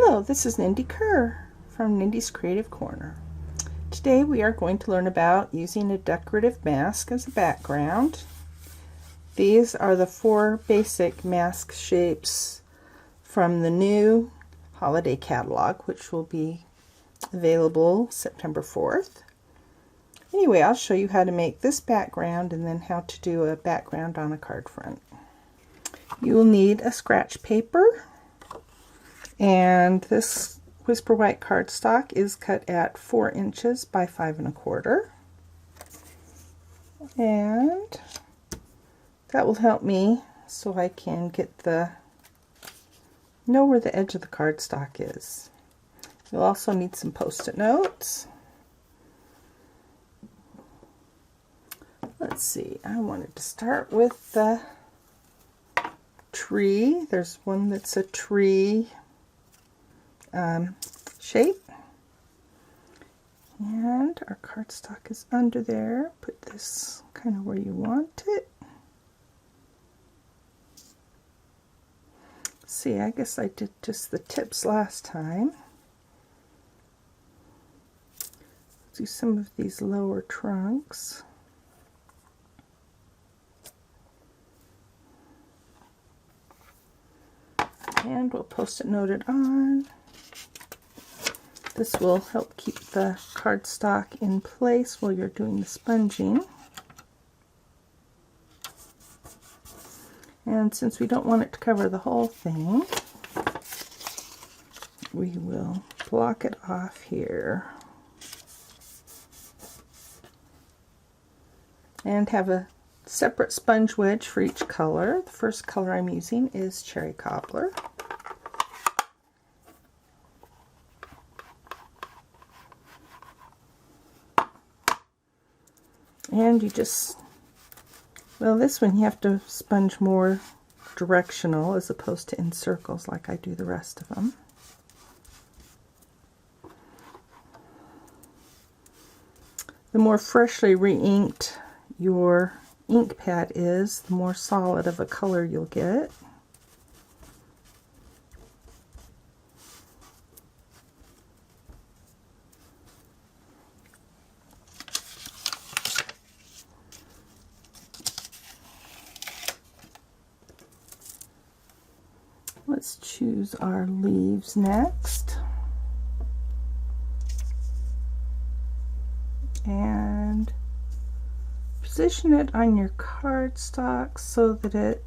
Hello, this is Nindy Kerr from Nindy's Creative Corner. Today we are going to learn about using a decorative mask as a background. These are the 4 basic mask shapes from the new holiday catalog, which will be available September 4th. Anyway, I'll show you how to make this background and then how to do a background on a card front. You will need a scratch paper, and this Whisper White cardstock is cut at 4 inches by 5 1/4, and that will help me so I can know where the edge of the cardstock is. You'll also need some Post-it notes. Let's see, I wanted to start with the tree. There's one that's a tree shape, and our cardstock is under there. Put this kind of where you want it. See, I guess I did just the tips last time. Do some of these lower trunks. And we'll Post-it note it on. This will help keep the cardstock in place while you're doing the sponging. And since we don't want it to cover the whole thing, we will block it off here. And have a separate sponge wedge for each color. The first color I'm using is Cherry Cobbler. And you just, well, this one you have to sponge more directional as opposed to in circles like I do the rest of them. The more freshly re-inked your ink pad is, the more solid of a color you'll get. Let's choose our leaves next. And position it on your cardstock so that it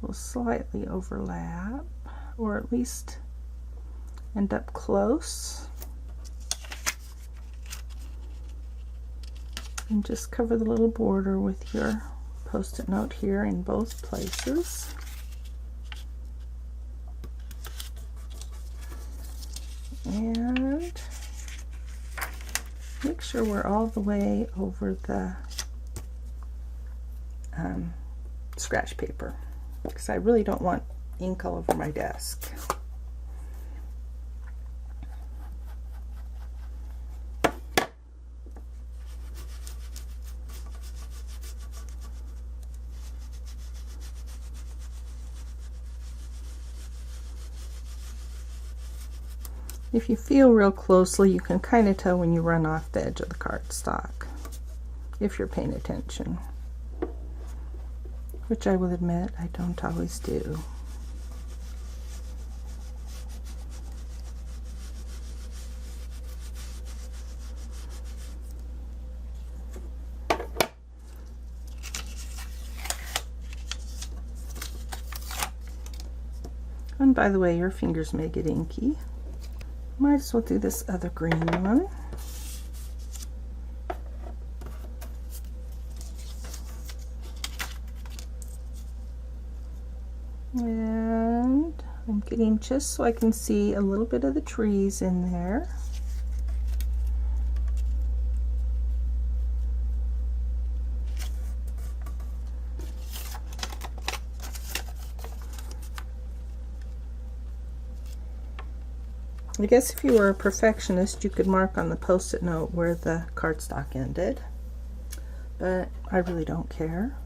will slightly overlap, or at least end up close. And just cover the little border with your Post-it note here in both places. And make sure we're all the way over the scratch paper, because I really don't want ink all over my desk. If you feel real closely, you can kind of tell when you run off the edge of the cardstock, if you're paying attention, which I will admit I don't always do. And by the way, your fingers may get inky. Might as well do this other green one. And I'm getting just so I can see a little bit of the trees in there. I guess if you were a perfectionist, you could mark on the Post-it note where the cardstock ended, but I really don't care.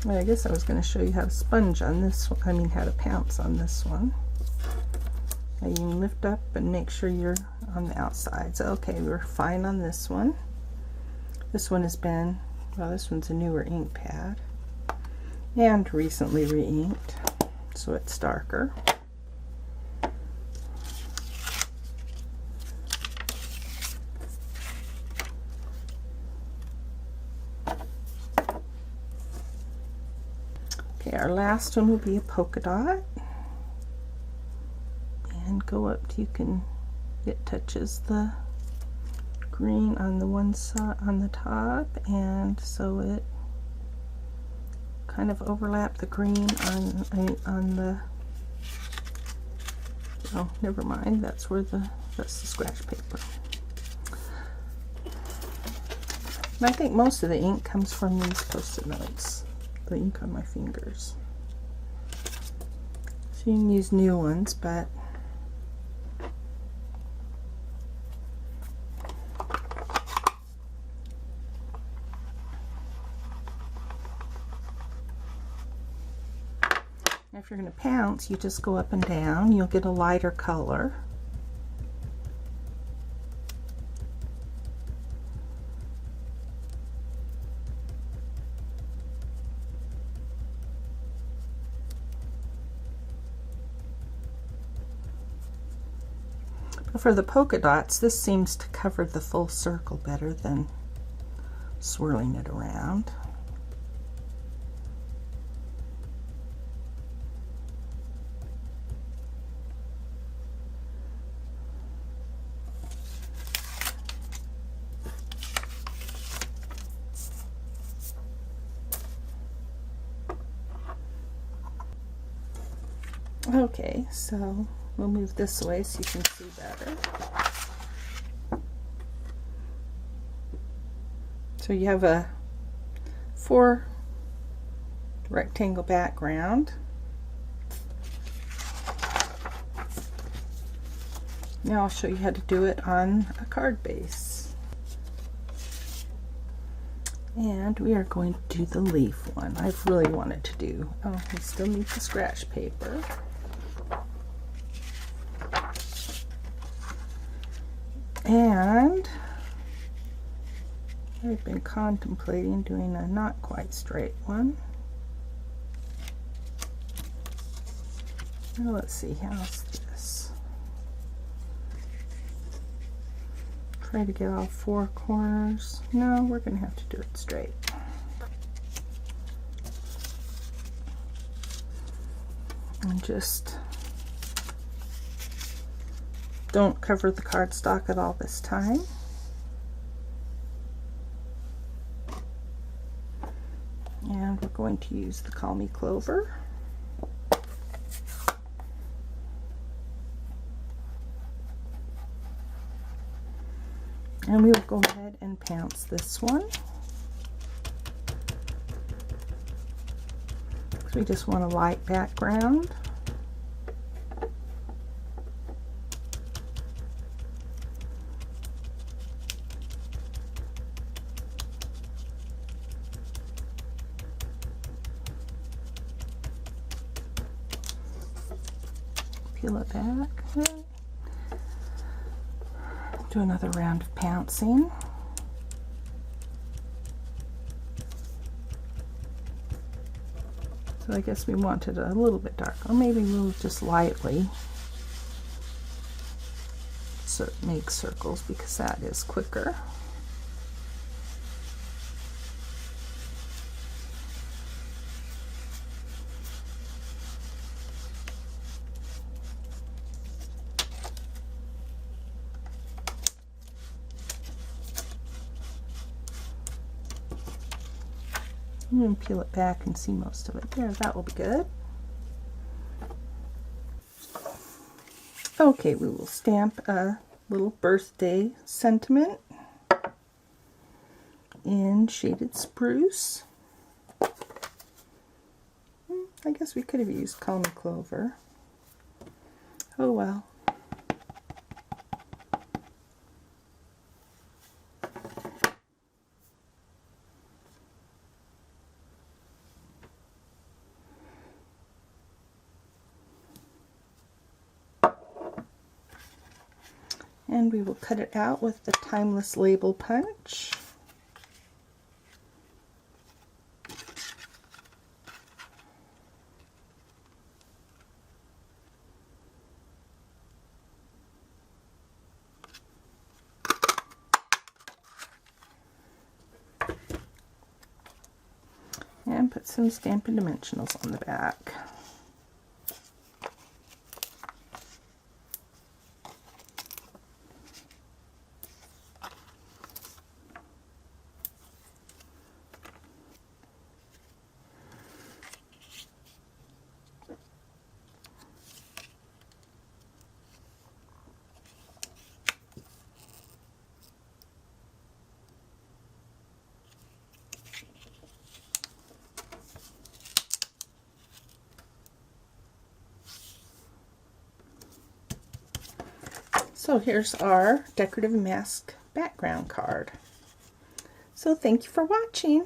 Well, I guess I was going to show you how to sponge on this one. I mean, how to pounce on this one. Now you can lift up and make sure you're on the outsides. Okay, we're fine on this one. This one has been, well, this one's a newer ink pad and recently re-inked, so it's darker. Okay, our last one will be a polka dot. And go up till you can, it touches the green on the one side on the top, and so it kind of overlap the green on the, oh, never mind, that's the scratch paper. And I think most of the ink comes from these Post-it notes, the ink on my fingers. So you can use new ones, but if you're going to pounce, you just go up and down. You'll get a lighter color. But for the polka dots, this seems to cover the full circle better than swirling it around. Okay, so we'll move this way so you can see better. So you have a 4 rectangle background. Now I'll show you how to do it on a card base. And we are going to do the leaf one. I've really wanted to do, oh, we still need the scratch paper. And I've been contemplating doing a not quite straight one. Now let's see, how's this? Try to get all 4 corners. No, we're going to have to do it straight. And just don't cover the cardstock at all this time. And we're going to use the Call Me Clover. And we will go ahead and pounce this one. So we just want a light background. Peel it back. Do another round of pouncing. So I guess we want it a little bit darker. Or maybe we'll just lightly make circles because that is quicker. I'm going to peel it back and see most of it. There, that will be good. Okay, we will stamp a little birthday sentiment in Shaded Spruce. I guess we could have used Call Me Clover. Oh well. And we will cut it out with the Timeless Label Punch. And put some Stampin' Dimensionals on the back. So here's our Decorative Mask background card. So thank you for watching.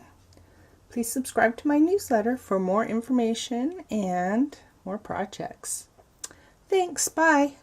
Please subscribe to my newsletter for more information and more projects. Thanks, bye.